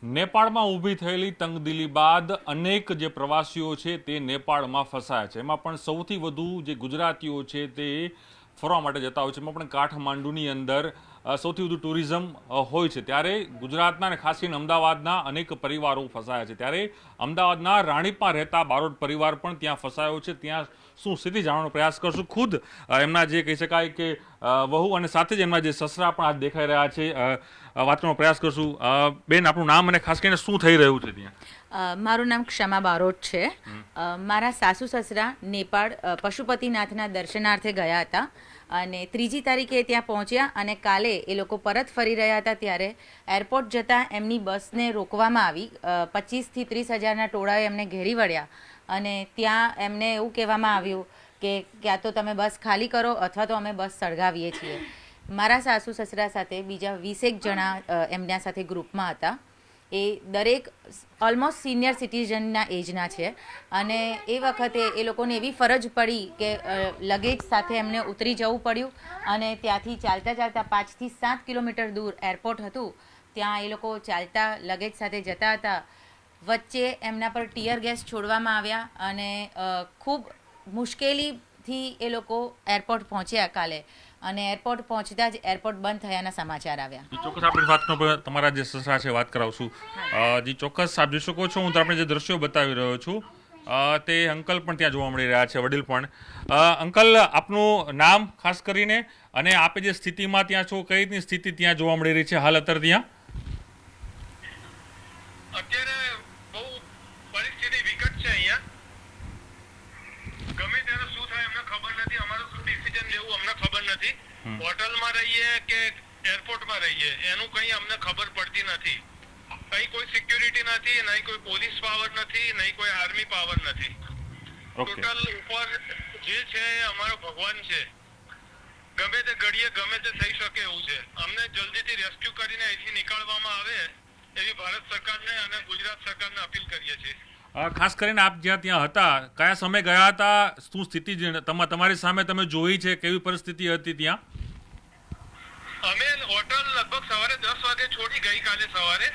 નેપાળમાં ઊભી થયેલી તંગદિલી બાદ અનેક જે પ્રવાસીઓ છે તે નેપાળમાં ફસાયા છે. એમાં પણ સૌથી વધુ જે ગુજરાતીઓ છે તે ફરવા માટે જતા હોય છે. એમાં પણ કાઠમાંડુની અંદર સૌથી વધુ ટુરિઝમ હોય છે. ત્યારે ગુજરાતના અને ખાસ કરીને અમદાવાદના અનેક પરિવારો ફસાયા છે. ત્યારે અમદાવાદના રાણીપમાં રહેતા બારોટ પરિવાર પણ ત્યાં ફસાયો છે. ત્યાં શું સ્થિતિ જાણવાનો પ્રયાસ કરશું. ખુદ એમના જે કહી શકાય કે વહુ અને સાથે જ એમના જે સસરા પણ આજ દેખાઈ રહ્યા છે. વાત કરવાનો પ્રયાસ કરશું. બેન, આપણું નામ અને ખાસ કરીને શું થઈ રહ્યું છે ત્યાં? મારું નામ ક્ષમા બારોટ છે. મારા સાસુ સસરા નેપાળ પશુપતિનાથના દર્શનાર્થે ગયા હતા અને 3જી તારીખે ત્યાં પહોંચ્યા અને કાલે એ લોકો પરત ફરી રહ્યા હતા ત્યારે એરપોર્ટ જતાં એમની બસને રોકવામાં આવી. 25 થી 30 હજારના ટોળાએ એમને ઘેરી વળ્યા અને ત્યાં એમને એવું કહેવામાં આવ્યું કે ક્યાં તો તમે બસ ખાલી કરો અથવા તો અમે બસ સળગાવીએ છીએ. મારા સાસુ સસરા સાથે બીજા 20 જણા એમના સાથે ગ્રુપમાં હતા. એ દરેક ઓલમોસ્ટ સિનિયર સિટીઝનના એજના છે અને એ વખતે એ લોકોને એવી ફરજ પડી કે લગેજ સાથે એમને ઉતરી જવું પડ્યું અને ત્યાંથી ચાલતા ચાલતા 5 થી 7 કિલોમીટર દૂર એરપોર્ટ હતું. ત્યાં એ લોકો ચાલતા લગેજ સાથે જતા હતા. વચ્ચે એમના પર ટીયર ગેસ છોડવામાં આવ્યા અને ખૂબ મુશ્કેલીથી એ લોકો એરપોર્ટ પહોંચ્યા કાલે અને એરપોર્ટ પહોંચતા જ એરપોર્ટ બંધ થયાના સમાચાર આવ્યા. ચોક્કસ આપણે વાત તમારા જે સસરા છે વાત કરાવશું. જી ચોક્કસ આપ જોઈ શકો છો. હું તો આપણે જે દ્રશ્યો બતાવી રહ્યો છું તે અંકલ પણ ત્યાં જોવા મળી રહ્યા છે, વડીલ પણ. અંકલ, આપનું નામ ખાસ કરીને અને આપે જે સ્થિતિમાં ત્યાં છો, કઈ રીતની સ્થિતિ ત્યાં જોવા મળી રહી છે હાલ અત્યારે ત્યાં? અત્યારે બહુ પરિસ્થિતિ વિકટ છે અહીંયા. ગમે ત્યારે શું થાય અમને ખબર નથી. અમારું શું ડિસિઝન લેવું અમને ખબર નથી. હોટલમાં રહીએ કે એરપોર્ટમાં રહીએ એનું કંઈ અમને ખબર પડતી નથી. અહીં કોઈ સિક્યુરિટી નથી, નહીં કોઈ પોલીસ પાવર નથી, નહીં કોઈ આર્મી પાવર નથી. ટોટલ ઉપર જે છે એ અમારો ભગવાન છે. ગમે તે ઘડીએ ગમે તે થઈ શકે એવું છે. અમને જલ્દીથી રેસ્ક્યુ કરીને અહીંથી નીકળવામાં આવે એવી ભારત સરકારને અને ગુજરાત સરકારને અપીલ કરીએ છીએ. ખાસ કરીને આપ જ્યાં ત્યાં હતા, કયા સમય ગયા હતા, શું સ્થિતિ તમારી સામે તમે જોઈ છે, કેવી પરિસ્થિતિ હતી ત્યાં? અમે હોટલ લગભગ સવારે 10 વાગે છોડી ગઈકાલે સવારે.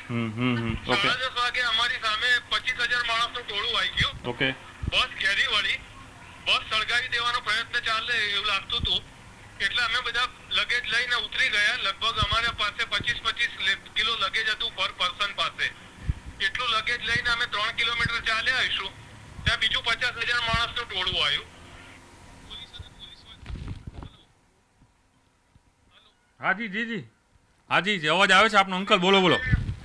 10:30 વાગે અમારી સામે 25,000 માણસનું ટોળું આવી ગયું. ઓકે. બસ ઘેરી વળી, બસ સળગાવી દેવાનો પ્રયત્ન ચાલે એવું લાગતું હતું. એટલે અમે બધા લગેજ લઈને ઉતરી ગયા. લગભગ અમારા પાસે 25 કિલો લગેજ હતું પર પર્સન પાસે. એટલું લગેજ લઈને અમે 3 કિલોમીટર ચાલ્યા આવીશું ત્યાં બીજું 50,000 માણસનું ટોળું આવ્યું. હાજી જી હાજી અવાજ આવે છે આપનો અંકલ? બોલો બોલો.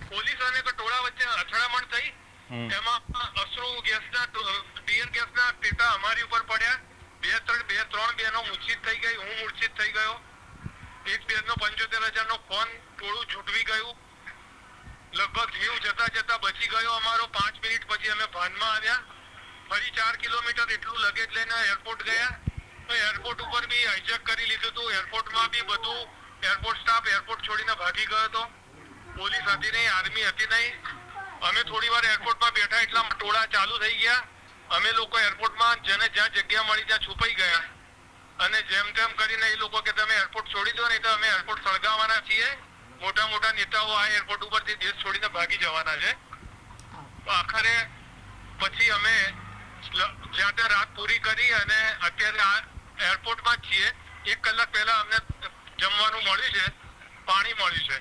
પોલીસ અને ટોળા વચ્ચે અથડામણ થઈ. એમાં અશ્રુ ગેસના ટીયર ગેસના ટીટા અમારી ઉપર પડ્યા. ત્રણ બેનો મૂર્છિત થઈ ગઈ. હું મૂર્છિત થઈ ગયો. એક બેનનો 75,000નો ફોન ટોળું છૂટવી ગયું. લગભગ જીવ જતા જતા બચી ગયો અમારો. 5 મિનિટ પછી અમે ભાનમાં આવ્યા. ફરી 4 કિલોમીટર એટલું લગેજ લઈને એરપોર્ટ ગયા. તો એરપોર્ટ ઉપર બી હાઈજેક કરી લીધું હતું. એરપોર્ટમાં બી બધું એરપોર્ટ સ્ટાફ એરપોર્ટ છોડીને ભાગી ગયો હતો. પોલીસ હતી નહીં, આર્મી હતી નહીં. અમે થોડી વાર એરપોર્ટમાં બેઠા એટલા ટોળા ચાલુ થઈ ગયા. અમે લોકો એરપોર્ટમાં જેને જ્યાં જગ્યા મળી ત્યાં છુપાઈ ગયા અને જેમ તેમ કરીને એ લોકો કે તમે એરપોર્ટ છોડી દો, નહીં તો અમે એરપોર્ટ સળગાવવાના છીએ. મોટા મોટા નેતાઓ આ એરપોર્ટ ઉપરથી દેશ છોડીને ભાગી જવાના છે. આખરે પછી અમે જ્યાં ત્યાં રાત પૂરી કરી અને અત્યારે આ એરપોર્ટમાં જ છીએ. 1 કલાક પહેલા અમને જમવાનું મળ્યું છે, પાણી મળ્યું છે.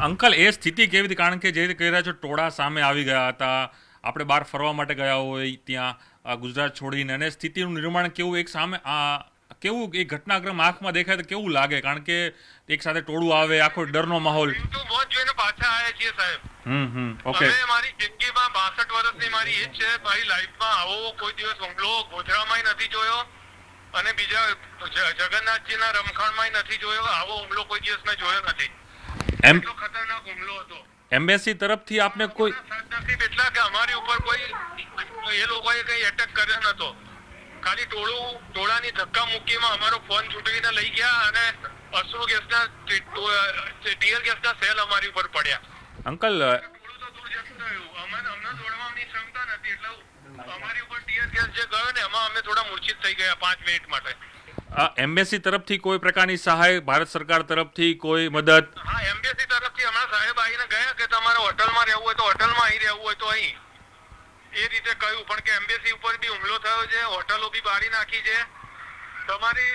અંકલ, એ સ્થિતિ કેવી હતી? કારણ કે જે રીતે કહી રહ્યા છો ટોળા સામે આવી ગયા હતા, આપણે બહાર ફરવા માટે ગયા હોય ત્યાં ગુજરાત છોડીને, અને સ્થિતિનું નિર્માણ કેવું એક સામે કેવું એ ઘટનાક્રમ આંખમાં દેખાય તો કેવું લાગે? કારણ કે એક સાથે ટોળું આવે, આખો ડરનો માહોલ. મોત જોઈને પાછા આવ્યા છીએ સાહેબ. ઓકે. મારી જિંદગીમાં 62 વર્ષની મારી એજ છે. મારી લાઈફમાં આવો કોઈ દિવસ હુમલો ગોધરામાં નથી જોયો અને બીજા જગન્નાથજીના રમખાણમાં નથી જોયો. આવો હુમલો કોઈ દિવસ મેં જોયો નથી. એટલો ખતરનાક હુમલો હતો. એમ્બેસી તરફથી આપને કોઈ એટલા કે અમારી ઉપર કોઈ એ લોકોએ કઈ એટેક કર્યો નતો. ખાલી ટોળાની ધક્કા મુક્કીમાં અમારો ફોન છૂટવીને લઈ ગયા અને અશ્રુ ગેસના ટીયર ગેસના સેલ અમારી ઉપર પડ્યા. અંકલ, ટોળું તો દૂર જતું રહ્યું. અમને દોડવાની ક્ષમતા નથી એટલે અમારી ઉપર ટીયર ગેસ જે ગયો ને એમાં અમે થોડા મૂર્છિત થઈ ગયા 5 મિનિટ માટે. એમ્બેસી તરફથી કોઈ પ્રકારની સહાય ભારત સરકાર તરફથી કોઈ મદદ? હા, એમ્બેસી તરફથી હમણાં સાહેબ આવીને ગયા કે તમારે હોટલમાં રહેવું હોય તો હોટલમાં, અહીં રહેવું હોય તો અહીં, એ રીતે કહ્યું. પણ કે એમ્બેસી ઉપર બી હુમલો થયો છે, હોટલો બી બાળી નાખી છે, તમારી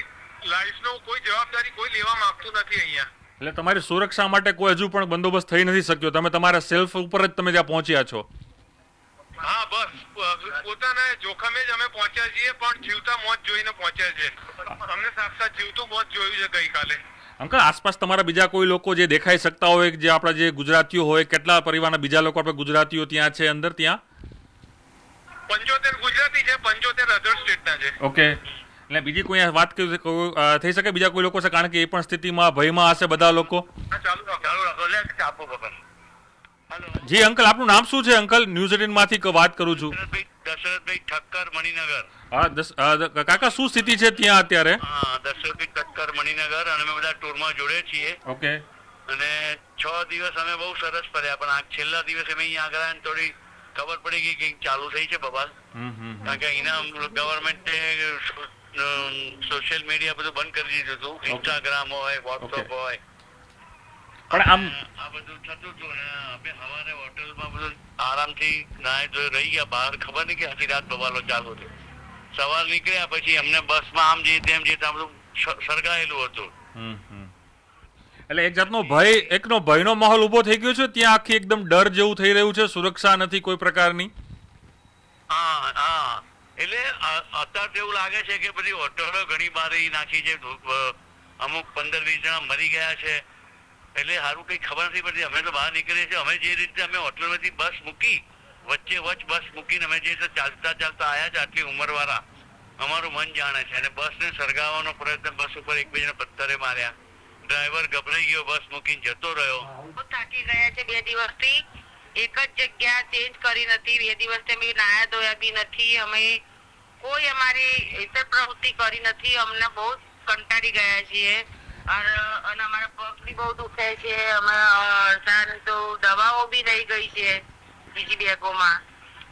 લાઈફનો કોઈ જવાબદારી કોઈ લેવા માંગતું નથી અહીંયા. એટલે તમારી સુરક્ષા માટે કોઈ હજુ પણ બંદોબસ્ત થઈ નથી શક્યો, તમે તમારા સેલ્ફ ઉપર જ તમે ત્યાં પહોંચ્યા છો? હા, બસ પોતાના જોખમે જ અમે પહોંચ્યા છીએ, પણ જીવતા મોત જોઈને પહોંચ્યા છે. અમને સાક્ષાત જીવતું મોત જોયું છે ગઈકાલે. અંકલ, આસપાસ તમારા બીજા કોઈ લોકો જે દેખાઈ શકતા હોય, જે આપણા જે ગુજરાતીઓ હોય, કેટલા પરિવારના બીજા લોકો આપણે ગુજરાતીઓ ત્યાં છે અંદર? ત્યાં 75 ગુજરાતી છે, 75 અધર સ્ટેટના છે. ઓકે. એટલે બીજી કોઈ વાત થઈ શકે બીજા કોઈ લોકો છે? કારણ કે એ પણ સ્થિતિમાં ભયમાં હશે બધા લોકો. હા, ચાલુ રાખો. લે આપો બબર. હેલો જી અંકલ, આપનું નામ શું છે? અંકલ, ન્યૂઝ 18 માંથી વાત કરું છું. દશરથભાઈ ઠક્કર, મણિનગર. હા, કાકા શું સ્થિતિ છે ત્યાં અત્યારે? હા, દશરથભાઈ ઠક્કર, મણિનગર. અને અમે બધા ટૂરમાં જોડે છીએ. ઓકે. અને 6 દિવસ અમે બહુ સરસ ફર્યા, પણ આ છેલ્લા દિવસે અમે અહીંયા આગળ આવીને થોડી ખબર પડી ગઈ કે ચાલુ થઈ છે બબાલ. કારણ કે અહીંના ગવર્મેન્ટે સોશિયલ મીડિયા બધું બંધ કરી દીધું હતું. ઇન્સ્ટાગ્રામ હોય, વોટ્સઅપ હોય, પણ આમ આ બધું થતું હતું. અને અમે સવારે હોટલમાં બધું આરામથી નાહી ધોઈ રહી ગયા બહાર. ખબર નહીં કે આખી રાત બબાલો ચાલુ હતો. સવાર નીકળ્યા પછી અમને બસમાં આમ જઈએ તેમ જઈએ ત્યાં બધું સળગાયેલું હતું. એટલે એક જાતનો ભયનો માહોલ ઉભો થઈ ગયો છે ત્યાં, આખી એકદમ ડર જેવું થઈ રહ્યું છે, સુરક્ષા નથી કોઈ પ્રકારની. હા, એટલે અત્યારે એવું લાગે છે કે બધી હોટલો ઘણી બારી નાખી છે, અમુક 15-20 જણા મરી ગયા છે. એટલે સારું કઈ ખબર નથી પડતી. અમે તો બહાર નીકળીએ છીએ, અમે જે રીતે અમે હોટલમાંથી બસ મૂકી, વચ્ચે બસ મૂકીને અમે જે રીતે ચાલતા આવ્યા છે, આટલી ઉંમરવાળા, અમારું મન જાણે છે. અને બસને સળગાવવાનો પ્રયત્ન, બસ ઉપર એકબીજાને પથ્થરે માર્યા, ડ્રાઈવર ગભરાઈ ગયો, બસ મૂકીને જતો રહ્યો. થાકી ગયા છે 2 દિવસથી. એક જ જગ્યા ચેન્જ કરી નથી. 2 દિવસથી અમે નાયા ધોયા બી નથી. અમે કોઈ અમારી ઇતર પ્રવૃત્તિ કરી નથી. અમને બહુ કંટાળી ગયા છીએ. અને અમારા પગ બી બહુ દુખે છે. અમે તો દવાઓ બી રહી ગઈ છે બીજી બેગોમાં.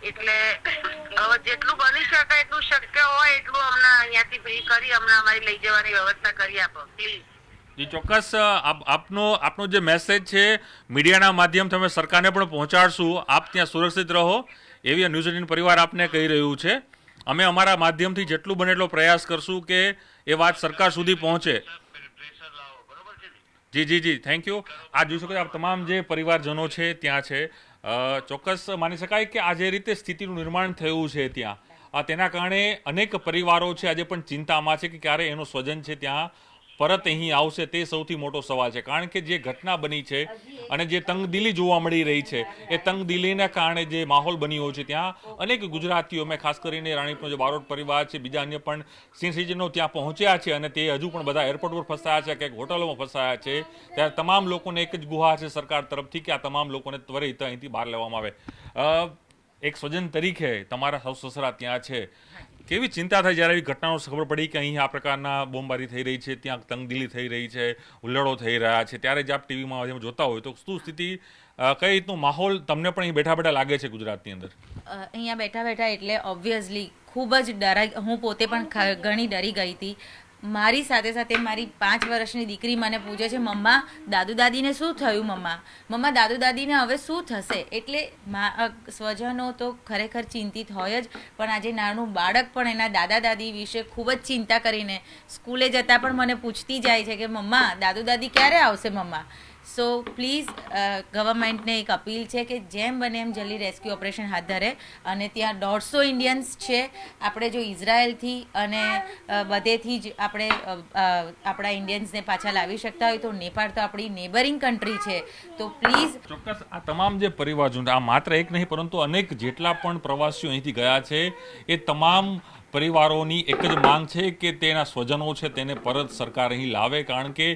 એટલે હવે જેટલું બની શકે એટલું શક્ય હોય એટલું અમને અહીંયાથી ફ્રી કરી અમને અમારી લઈ જવાની વ્યવસ્થા કરી આપો પ્લીઝ. જી ચોક્કસ. આપનો જે મેસેજ છે મીડિયાના માધ્યમથી અમે સરકારને પણ પહોંચાડશું. આપ ત્યાં સુરક્ષિત રહો એવી ન્યૂઝ 18 પરિવાર આપને કહી રહ્યું છે. અમે અમારા માધ્યમથી જેટલું બને એટલો પ્રયાસ કરશું કે એ વાત સરકાર સુધી પહોંચે. જી, થેન્ક યુ. આ જોઈ શકો આપ તમામ જે પરિવારજનો છે ત્યાં છે. ચોક્કસ માની શકાય કે આ જે રીતે સ્થિતિનું નિર્માણ થયું છે ત્યાં, તેના કારણે અનેક પરિવારો છે આજે પણ ચિંતામાં છે કે ક્યારે એનો સ્વજન છે ત્યાં પરત અહીં આવશે, તે સૌથી મોટો સવાલ છે. કારણ કે જે ઘટના બની છે અને જે તંગદિલી જોવા મળી રહી છે, એ તંગદિલીના કારણે જે માહોલ બન્યો છે ત્યાં અનેક ગુજરાતીઓ, મેં ખાસ કરીને રાણીપનો જે બારોટ પરિવાર છે, બીજા અન્ય પણ સિટીઝનો ત્યાં પહોંચ્યા છે અને તે હજુ પણ બધા એરપોર્ટ પર ફસાયા છે, ક્યાંક હોટલોમાં ફસાયા છે. ત્યારે તમામ લોકોને એક જ ગુહાર છે સરકાર તરફથી કે આ તમામ લોકોને ત્વરિત અહીંથી બહાર લેવામાં આવે. એક સ્વજન તરીકે તમારા સાસુ સસરા ત્યાં છે, કેવી ચિંતા થાય જ્યારે એવી ઘટનાઓ ખબર પડી કે અહીં આ પ્રકારના બોમ્બારી થઈ રહી છે, ત્યાં તંગદિલી થઈ રહી છે, હુલ્લડો થઈ રહ્યા છે, ત્યારે જ આપ ટીવીમાં જોતા હોય તો શું સ્થિતિ, કઈ રીતનો માહોલ તમને પણ અહીં બેઠા બેઠા લાગે છે ગુજરાતની અંદર? અહીંયા બેઠા એટલે ઓબ્વિયસલી ખૂબ જ હું પોતે પણ ઘણી ડરી ગઈ હતી. મારી સાથે સાથે મારી 5 વર્ષની દીકરી મને પૂછે છે, મમ્મા દાદુ દાદીને શું થયું? મમ્મા દાદુ દાદીને હવે શું થશે? એટલે સ્વજનો તો ખરેખર ચિંતિત હોય જ, પણ આજે નાનું બાળક પણ એના દાદા દાદી વિશે ખૂબ જ ચિંતા કરીને સ્કૂલે જતાં પણ મને પૂછતી જાય છે કે મમ્મા દાદુ દાદી ક્યારે આવશે મમ્મા? સો પ્લીઝ ગવર્મેન્ટને એક અપીલ છે કે જેમ બને એમ જલ્દી રેસ્ક્યુ ઓપરેશન હાથ ધરે. અને ત્યાં 150 ઇન્ડિયન્સ છે. આપણે જો ઇઝરાયલથી અને બધેથી જ આપણે આપણા ઇન્ડિયન્સને પાછા લાવી શકતા હોય તો નેપાળ તો આપણી નેબરિંગ કન્ટ્રી છે, તો પ્લીઝ. ચોક્કસ આ તમામ જે પરિવારજનો, આ માત્ર એક નહીં પરંતુ અનેક જેટલા પણ પ્રવાસીઓ અહીંથી ગયા છે, એ તમામ પરિવારોની એક જ માંગ છે કે તેના સ્વજનો છે તેને પરત સરકાર અહીં લાવે. કારણ કે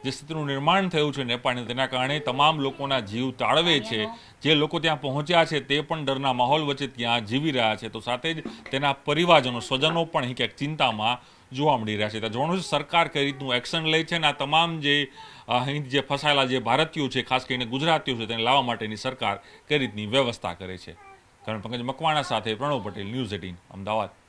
જે સ્થિતિનું નિર્માણ થયું છે નેપાળની, તેના કારણે તમામ લોકોના જીવ તાળવે છે. જે લોકો ત્યાં પહોંચ્યા છે તે પણ ડરના માહોલ વચ્ચે ત્યાં જીવી રહ્યા છે, તો સાથે જ તેના પરિવારજનો, સ્વજનો પણ અહીં ક્યાંક ચિંતામાં જોવા મળી રહ્યા છે. ત્યાં જોવાનું છે સરકાર કઈ રીતનું એક્શન લે છે અને આ તમામ જે અહીં જે ફસાયેલા જે ભારતીયો છે, ખાસ કરીને ગુજરાતીઓ છે, તેને લાવવા માટેની સરકાર કઈ રીતની વ્યવસ્થા કરે છે. કારણ પંકજ મકવાણા સાથે પ્રણવ પટેલ, ન્યૂઝ 18 અમદાવાદ.